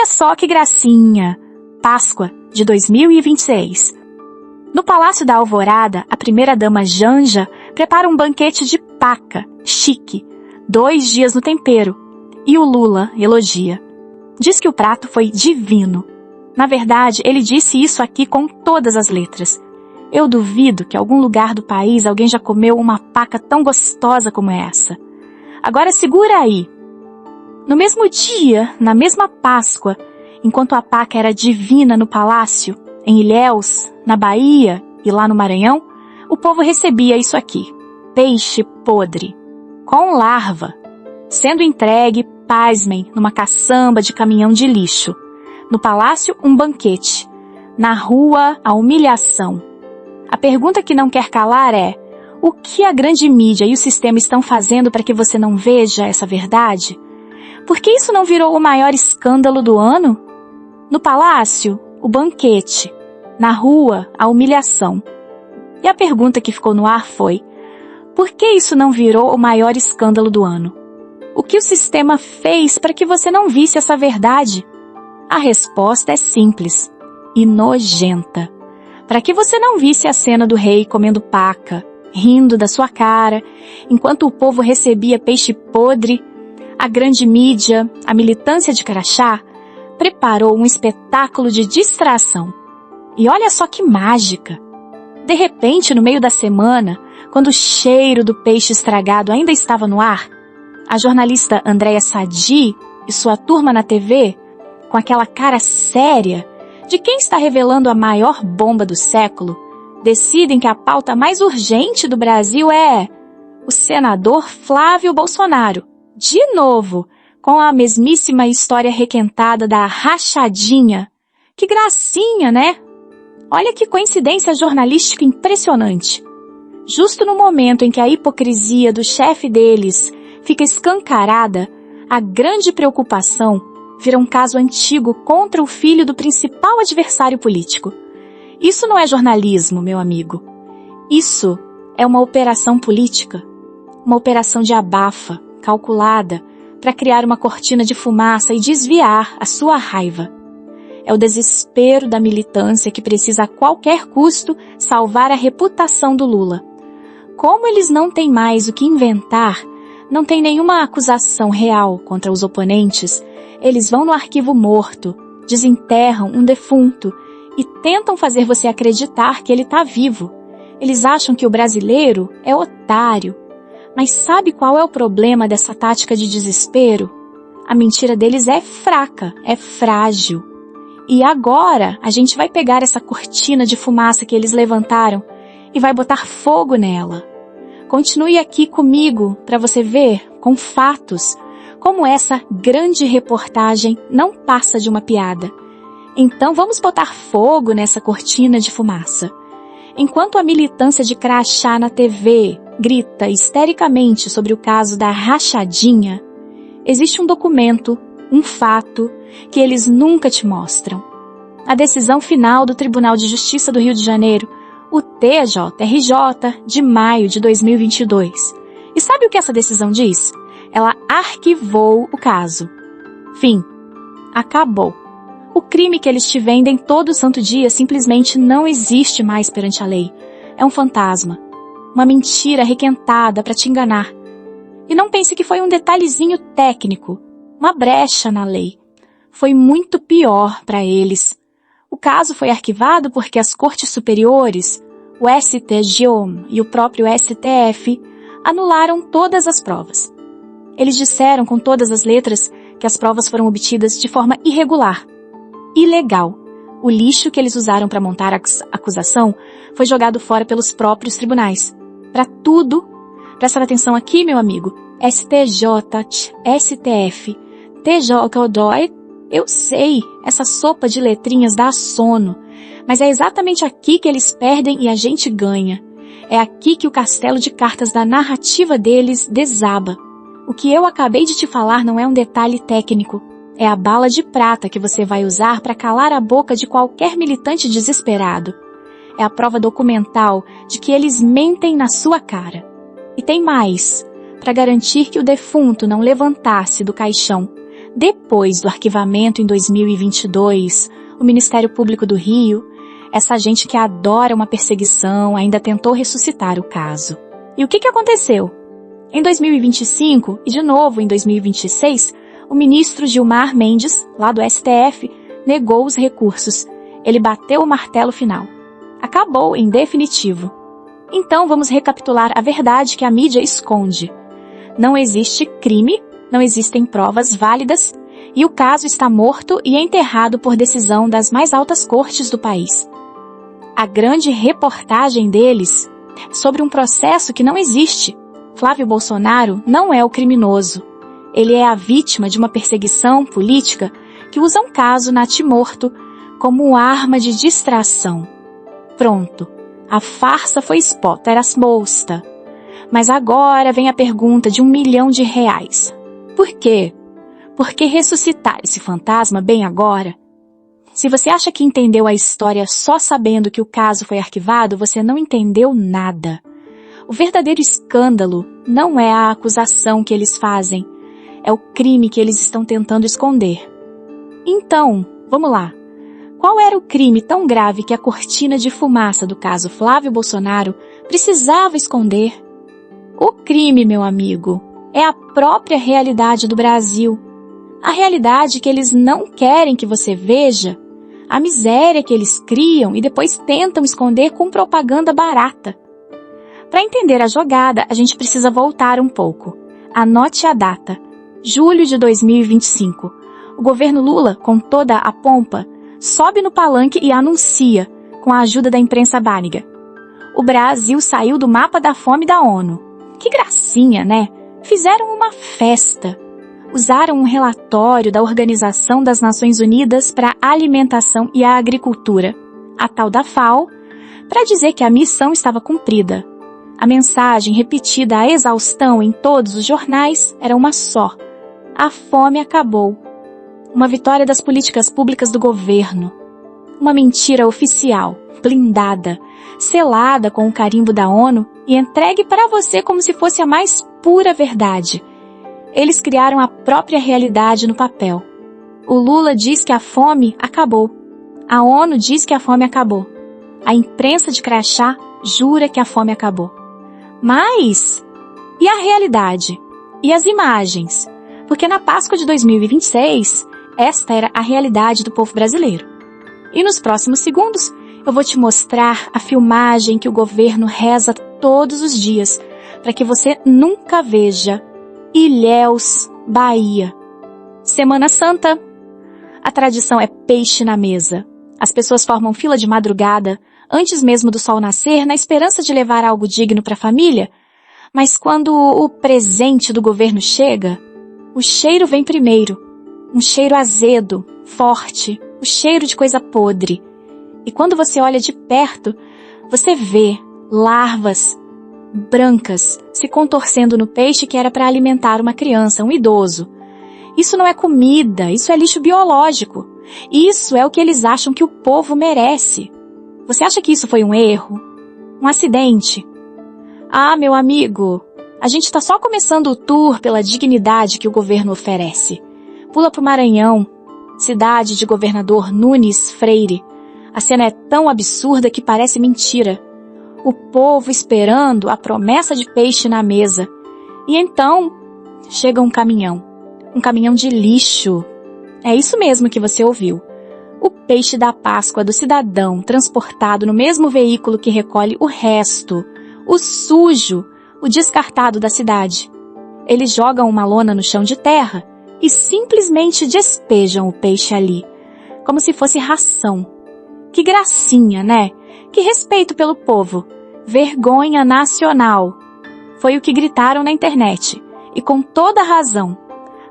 só que gracinha! Páscoa de 2026. No Palácio da Alvorada, a primeira-dama Janja prepara um banquete de paca, chique, 2 dias no tempero, e o Lula elogia. Diz que o prato foi divino. Na verdade, ele disse isso aqui com todas as letras. Eu duvido que em algum lugar do país alguém já comeu uma paca tão gostosa como essa. Agora segura aí. No mesmo dia, na mesma Páscoa, enquanto a paca era divina no palácio, em Ilhéus, na Bahia e lá no Maranhão, o povo recebia isso aqui: peixe podre, com larva, sendo entregue, pasmem, numa caçamba de caminhão de lixo. No palácio, um banquete. Na rua, a humilhação. A pergunta que não quer calar é: o que a grande mídia e o sistema estão fazendo para que você não veja essa verdade? Por que isso não virou o maior escândalo do ano? No palácio, o banquete. Na rua, a humilhação. E a pergunta que ficou no ar foi: por que isso não virou o maior escândalo do ano? O que o sistema fez para que você não visse essa verdade? A resposta é simples e nojenta. Para que você não visse a cena do rei comendo paca, rindo da sua cara, enquanto o povo recebia peixe podre, a grande mídia, a militância de crachá, preparou um espetáculo de distração. E olha só que mágica! De repente, no meio da semana, quando o cheiro do peixe estragado ainda estava no ar, a jornalista Andréa Sadi e sua turma na TV, com aquela cara séria de quem está revelando a maior bomba do século, decidem que a pauta mais urgente do Brasil é o senador Flávio Bolsonaro, de novo, com a mesmíssima história requentada da rachadinha. Que gracinha, né? Olha que coincidência jornalística impressionante. Justo no momento em que a hipocrisia do chefe deles fica escancarada, a grande preocupação vira um caso antigo contra o filho do principal adversário político. Isso não é jornalismo, meu amigo. Isso é uma operação política. Uma operação de abafa, calculada, para criar uma cortina de fumaça e desviar a sua raiva. É o desespero da militância que precisa a qualquer custo salvar a reputação do Lula. Como eles não têm mais o que inventar, não tem nenhuma acusação real contra os oponentes, eles vão no arquivo morto, desenterram um defunto e tentam fazer você acreditar que ele está vivo. Eles acham que o brasileiro é otário. Mas sabe qual é o problema dessa tática de desespero? A mentira deles é fraca, é frágil. E agora a gente vai pegar essa cortina de fumaça que eles levantaram e vai botar fogo nela. Continue aqui comigo para você ver, com fatos, como essa grande reportagem não passa de uma piada. Então vamos botar fogo nessa cortina de fumaça. Enquanto a militância de crachá na TV grita histericamente sobre o caso da rachadinha, existe um documento, um fato, que eles nunca te mostram. A decisão final do Tribunal de Justiça do Rio de Janeiro, o TJRJ, de maio de 2022. E sabe o que essa decisão diz? Ela arquivou o caso. Fim. Acabou. O crime que eles te vendem todo santo dia simplesmente não existe mais perante a lei. É um fantasma. Uma mentira requentada para te enganar. E não pense que foi um detalhezinho técnico, uma brecha na lei. Foi muito pior para eles. O caso foi arquivado porque as cortes superiores, o STJ e o próprio STF, anularam todas as provas. Eles disseram com todas as letras que as provas foram obtidas de forma irregular, ilegal. O lixo que eles usaram para montar a acusação foi jogado fora pelos próprios tribunais. Para tudo, presta atenção aqui, meu amigo, STJ, STF, TJ, eu sei, essa sopa de letrinhas dá sono, mas é exatamente aqui que eles perdem e a gente ganha. É aqui que o castelo de cartas da narrativa deles desaba. O que eu acabei de te falar não é um detalhe técnico, é a bala de prata que você vai usar para calar a boca de qualquer militante desesperado. É a prova documental de que eles mentem na sua cara. E tem mais, para garantir que o defunto não levantasse do caixão, Depois do arquivamento em 2022, o Ministério Público do Rio, essa gente que adora uma perseguição, ainda tentou ressuscitar o caso. E o que aconteceu? Em 2025 e de novo em 2026, o ministro Gilmar Mendes, lá do STF, negou os recursos. Ele bateu o martelo final. Acabou em definitivo. Então vamos recapitular a verdade que a mídia esconde. Não existe crime, não existem provas válidas e o caso está morto e enterrado por decisão das mais altas cortes do país. A grande reportagem deles sobre um processo que não existe. Flávio Bolsonaro não é o criminoso. Ele é a vítima de uma perseguição política que usa um caso natimorto como arma de distração. Pronto, a farsa foi exposta. Mas agora vem a pergunta de R$1 milhão. Por quê? Por que ressuscitar esse fantasma bem agora? Se você acha que entendeu a história só sabendo que o caso foi arquivado, você não entendeu nada. O verdadeiro escândalo não é a acusação que eles fazem, é o crime que eles estão tentando esconder. Então, vamos lá. Qual era o crime tão grave que a cortina de fumaça do caso Flávio Bolsonaro precisava esconder? O crime, meu amigo, é a própria realidade do Brasil. A realidade que eles não querem que você veja, a miséria que eles criam e depois tentam esconder com propaganda barata. Para entender a jogada, a gente precisa voltar um pouco. Anote a data, julho de 2025. O governo Lula, com toda a pompa, sobe no palanque e anuncia, com a ajuda da imprensa bániga: o Brasil saiu do mapa da fome da ONU. Que gracinha, né? Fizeram uma festa. Usaram um relatório da Organização das Nações Unidas para a Alimentação e a Agricultura, a tal da FAO, para dizer que a missão estava cumprida. A mensagem repetida à exaustão em todos os jornais era uma só: a fome acabou. Uma vitória das políticas públicas do governo. Uma mentira oficial, blindada, selada com o carimbo da ONU e entregue para você como se fosse a mais pura verdade. Eles criaram a própria realidade no papel. O Lula diz que a fome acabou. A ONU diz que a fome acabou. A imprensa de crachá jura que a fome acabou. Mas, e a realidade? E as imagens? Porque na Páscoa de 2026, esta era a realidade do povo brasileiro. E nos próximos segundos, eu vou te mostrar a filmagem que o governo reza todos os dias, para que você nunca veja. Ilhéus, Bahia. Semana Santa. A tradição é peixe na mesa. As pessoas formam fila de madrugada, antes mesmo do sol nascer, na esperança de levar algo digno para a família. Mas quando o presente do governo chega, o cheiro vem primeiro. Um cheiro azedo, forte, o cheiro de coisa podre. E quando você olha de perto, você vê larvas brancas se contorcendo no peixe que era para alimentar uma criança, um idoso. Isso não é comida, isso é lixo biológico. Isso é o que eles acham que o povo merece. Você acha que isso foi um erro? Um acidente? Ah, meu amigo, a gente está só começando o tour pela dignidade que o governo oferece. Pula para o Maranhão, cidade de governador Nunes Freire. A cena é tão absurda que parece mentira. O povo esperando a promessa de peixe na mesa. E então, chega um caminhão de lixo. É isso mesmo que você ouviu. O peixe da Páscoa do cidadão transportado no mesmo veículo que recolhe o resto, o sujo, o descartado da cidade. Eles jogam uma lona no chão de terra e simplesmente despejam o peixe ali, como se fosse ração. Que gracinha, né? Que respeito pelo povo. Vergonha nacional. Foi o que gritaram na internet, e com toda razão.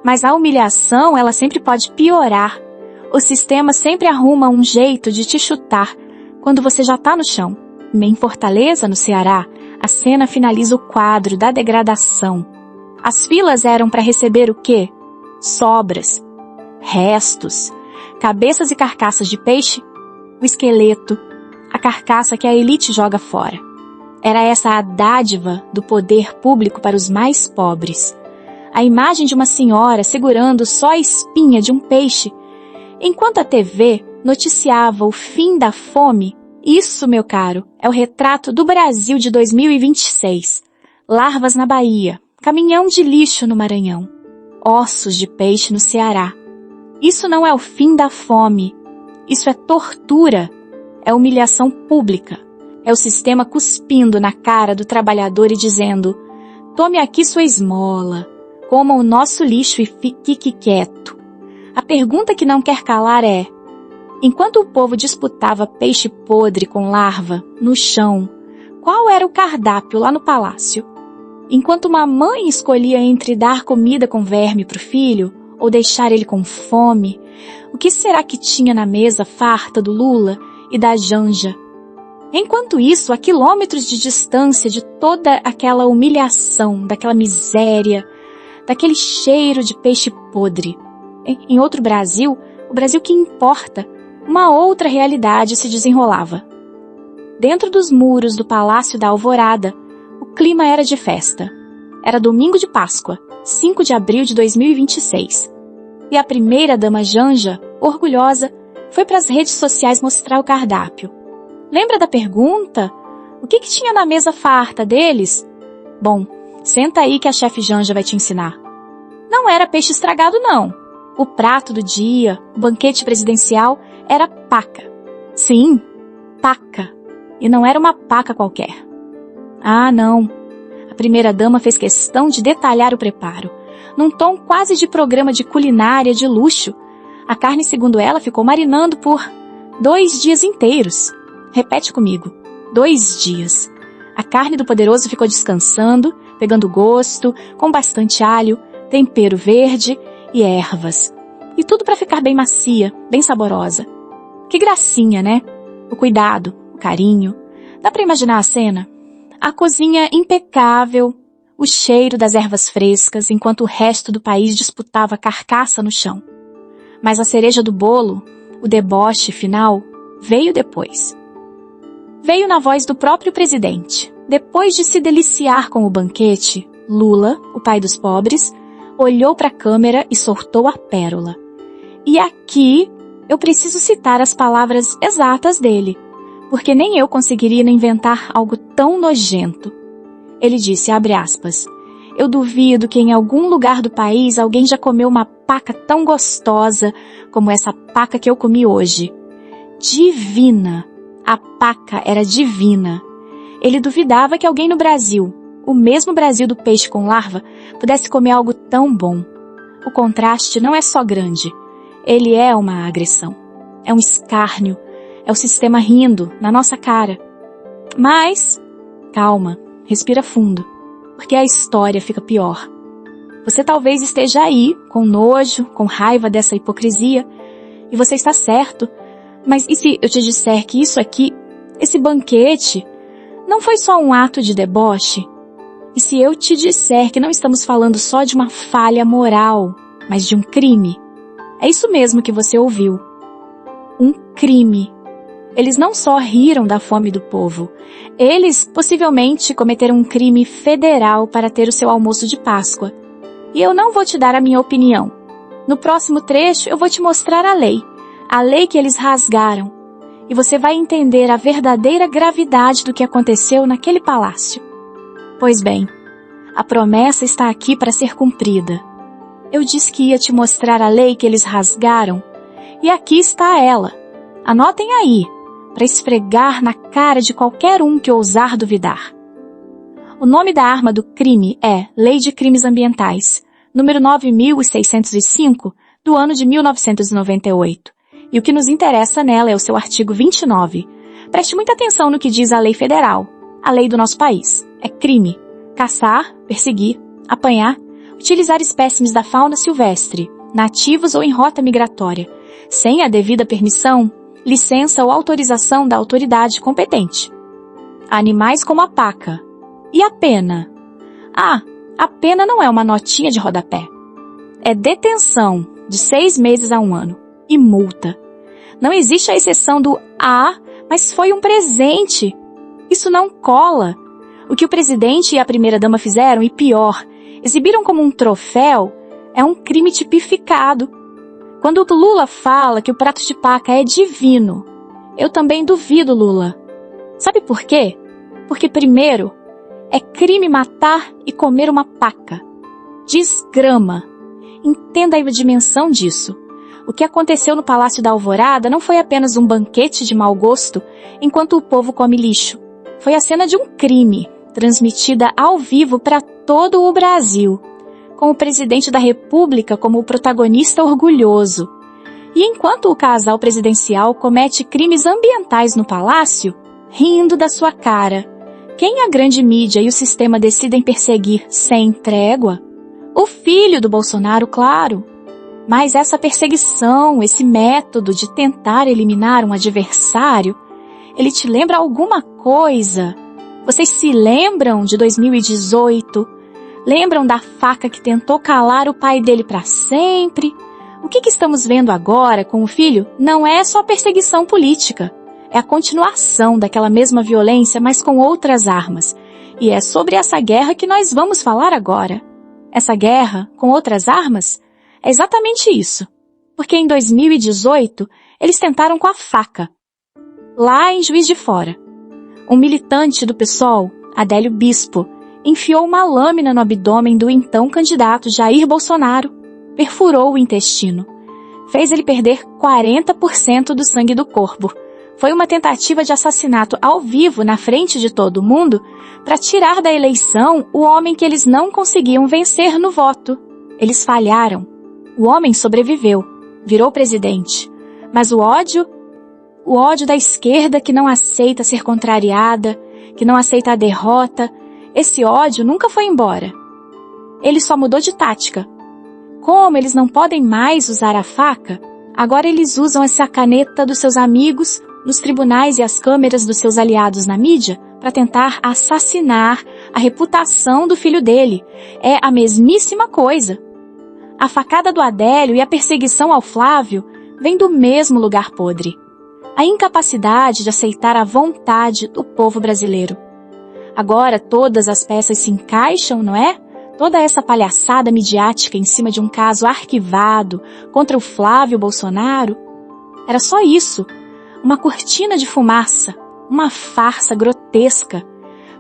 Mas a humilhação, ela sempre pode piorar. O sistema sempre arruma um jeito de te chutar quando você já está no chão. Em Fortaleza, no Ceará, a cena finaliza o quadro da degradação. As filas eram para receber o quê? Sobras, restos, cabeças e carcaças de peixe, o esqueleto, a carcaça que a elite joga fora. Era essa a dádiva do poder público para os mais pobres. a imagem de uma senhora segurando só a espinha de um peixe, enquanto a TV noticiava o fim da fome. Isso, meu caro, é o retrato do Brasil de 2026. Larvas na Bahia, caminhão de lixo no Maranhão, ossos de peixe no Ceará. Isso não é o fim da fome. Isso é tortura. É humilhação pública. É o sistema cuspindo na cara do trabalhador e dizendo: tome aqui sua esmola, coma o nosso lixo e fique quieto. A pergunta que não quer calar é: enquanto o povo disputava peixe podre com larva no chão, qual era o cardápio lá no palácio? Enquanto uma mãe escolhia entre dar comida com verme para o filho ou deixar ele com fome, o que será que tinha na mesa farta do Lula e da Janja? Enquanto isso, a quilômetros de distância de toda aquela humilhação, daquela miséria, daquele cheiro de peixe podre, em outro Brasil, o Brasil que importa, uma outra realidade se desenrolava. Dentro dos muros do Palácio da Alvorada, o clima era de festa. Era domingo de Páscoa, 5 de abril de 2026. E a primeira-dama Janja, orgulhosa, foi para as redes sociais mostrar o cardápio. Lembra da pergunta? O que tinha na mesa farta deles? Bom, senta aí que a chefe Janja vai te ensinar. Não era peixe estragado, não. O prato do dia, o banquete presidencial, era paca. Sim, paca. E não era uma paca qualquer. Ah, não. A primeira-dama fez questão de detalhar o preparo, num tom quase de programa de culinária de luxo. A carne, segundo ela, ficou marinando por 2 dias inteiros. Repete comigo. 2 dias. A carne do poderoso ficou descansando, pegando gosto, com bastante alho, tempero verde e ervas. E tudo para ficar bem macia, bem saborosa. Que gracinha, né? O cuidado, o carinho. Dá para imaginar a cena? A cozinha impecável, o cheiro das ervas frescas, enquanto o resto do país disputava carcaça no chão. Mas a cereja do bolo, o deboche final, veio depois. Veio na voz do próprio presidente. Depois de se deliciar com o banquete, Lula, o pai dos pobres, olhou para a câmera e soltou a pérola. E aqui eu preciso citar as palavras exatas dele, porque nem eu conseguiria inventar algo tão nojento. Ele disse, abre aspas, eu duvido que em algum lugar do país alguém já comeu uma paca tão gostosa como essa paca que eu comi hoje. Divina! A paca era divina. Ele duvidava que alguém no Brasil, o mesmo Brasil do peixe com larva, pudesse comer algo tão bom. O contraste não é só grande, ele é uma agressão. É um escárnio, é o sistema rindo na nossa cara. Mas, calma, respira fundo, porque a história fica pior. Você talvez esteja aí, com nojo, com raiva dessa hipocrisia, e você está certo, mas e se eu te disser que isso aqui, esse banquete, não foi só um ato de deboche? E se eu te disser que não estamos falando só de uma falha moral, mas de um crime? É isso mesmo que você ouviu. Um crime. Eles não só riram da fome do povo, eles possivelmente cometeram um crime federal para ter o seu almoço de Páscoa. E eu não vou te dar a minha opinião. No próximo trecho eu vou te mostrar a lei que eles rasgaram, e você vai entender a verdadeira gravidade do que aconteceu naquele palácio. Pois bem, a promessa está aqui para ser cumprida. Eu disse que ia te mostrar a lei que eles rasgaram, e aqui está ela. Anotem aí, para esfregar na cara de qualquer um que ousar duvidar. O nome da arma do crime é Lei de Crimes Ambientais, número 9.605, do ano de 1998. E o que nos interessa nela é o seu artigo 29. Preste muita atenção no que diz a lei federal, a lei do nosso país. É crime caçar, perseguir, apanhar, utilizar espécimes da fauna silvestre, nativos ou em rota migratória, sem a devida permissão, licença ou autorização da autoridade competente. Animais como a paca. E a pena? Ah, a pena não é uma notinha de rodapé. É detenção de 6 meses a 1 ano e multa. Não existe a exceção do mas foi um presente. Isso não cola. O que o presidente e a primeira-dama fizeram, e pior, Exibiram como um troféu é um crime tipificado. Quando o Lula fala que o prato de paca é divino, eu também duvido, Lula. Sabe por quê? Porque, primeiro, é crime matar e comer uma paca. Desgrama. Entenda a dimensão disso. O que aconteceu no Palácio da Alvorada não foi apenas um banquete de mau gosto enquanto o povo come lixo. Foi a cena de um crime, transmitida ao vivo para todo o Brasil, com o presidente da República como o protagonista orgulhoso. E enquanto o casal presidencial comete crimes ambientais no palácio, rindo da sua cara, quem a grande mídia e o sistema decidem perseguir sem trégua? O filho do Bolsonaro, claro. Mas essa perseguição, esse método de tentar eliminar um adversário, ele te lembra alguma coisa? Vocês se lembram de 2018? Lembram da faca que tentou calar o pai dele para sempre? O que estamos vendo agora com o filho não é só perseguição política. É a continuação daquela mesma violência, mas com outras armas. E é sobre essa guerra que nós vamos falar agora. Essa guerra, com outras armas, é exatamente isso. Porque em 2018, eles tentaram com a faca. Lá em Juiz de Fora, um militante do PSOL, Adélio Bispo, enfiou uma lâmina no abdômen do então candidato Jair Bolsonaro, perfurou o intestino, fez ele perder 40% do sangue do corpo. Foi uma tentativa de assassinato ao vivo na frente de todo mundo para tirar da eleição o homem que eles não conseguiam vencer no voto. Eles falharam. O homem sobreviveu, virou presidente. Mas o ódio da esquerda que não aceita ser contrariada, que não aceita a derrota, esse ódio nunca foi embora. Ele só mudou de tática. Como eles não podem mais usar a faca, agora eles usam essa caneta dos seus amigos nos tribunais e as câmeras dos seus aliados na mídia para tentar assassinar a reputação do filho dele. É a mesmíssima coisa. A facada do Adélio e a perseguição ao Flávio vêm do mesmo lugar podre. A incapacidade de aceitar a vontade do povo brasileiro. Agora todas as peças se encaixam, não é? Toda essa palhaçada midiática em cima de um caso arquivado contra o Flávio Bolsonaro. Era só isso. Uma cortina de fumaça, uma farsa grotesca,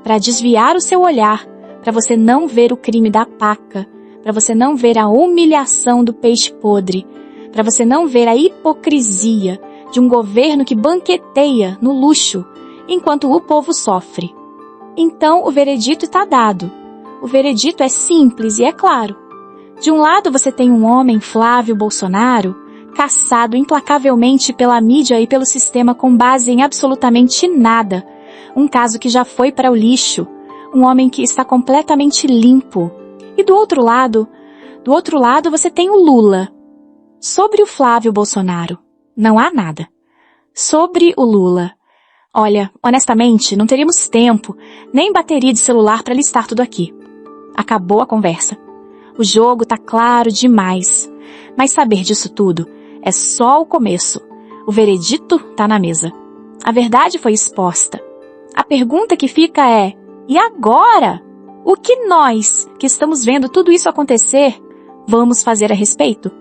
para desviar o seu olhar, para você não ver o crime da paca, para você não ver a humilhação do peixe podre, para você não ver a hipocrisia de um governo que banqueteia no luxo, enquanto o povo sofre. Então o veredito está dado. O veredito é simples e é claro. De um lado você tem um homem, Flávio Bolsonaro, caçado implacavelmente pela mídia e pelo sistema com base em absolutamente nada. Um caso que já foi para o lixo. Um homem que está completamente limpo. E do outro lado você tem o Lula. Sobre o Flávio Bolsonaro, não há nada. Sobre o Lula, olha, honestamente, não teríamos tempo, nem bateria de celular para listar tudo aqui. Acabou a conversa. O jogo tá claro demais. Mas saber disso tudo é só o começo. O veredito tá na mesa. A verdade foi exposta. A pergunta que fica é, e agora? O que nós, que estamos vendo tudo isso acontecer, vamos fazer a respeito?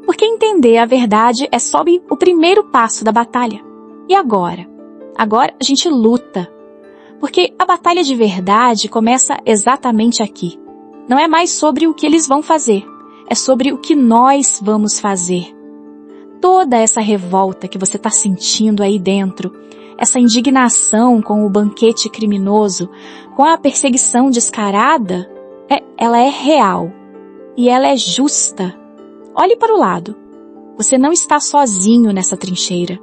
Porque entender a verdade é só o primeiro passo da batalha. E agora? Agora a gente luta. Porque a batalha de verdade começa exatamente aqui. Não é mais sobre o que eles vão fazer. É sobre o que nós vamos fazer. Toda essa revolta que você está sentindo aí dentro, essa indignação com o banquete criminoso, com a perseguição descarada, ela é real. E ela é justa. Olhe para o lado. Você não está sozinho nessa trincheira.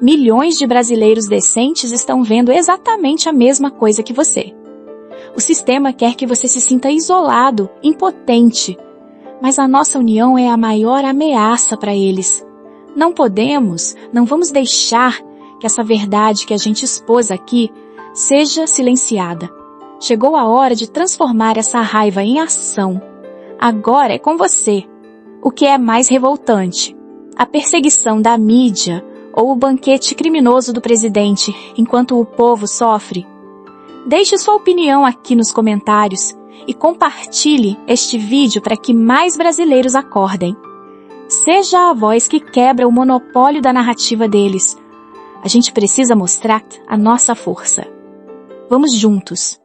Milhões de brasileiros decentes estão vendo exatamente a mesma coisa que você. O sistema quer que você se sinta isolado, impotente. Mas a nossa união é a maior ameaça para eles. Não vamos deixar que essa verdade que a gente expôs aqui seja silenciada. Chegou a hora de transformar essa raiva em ação. Agora é com você. O que é mais revoltante? A perseguição da mídia ou o banquete criminoso do presidente enquanto o povo sofre? Deixe sua opinião aqui nos comentários e compartilhe este vídeo para que mais brasileiros acordem. Seja a voz que quebra o monopólio da narrativa deles. A gente precisa mostrar a nossa força. Vamos juntos.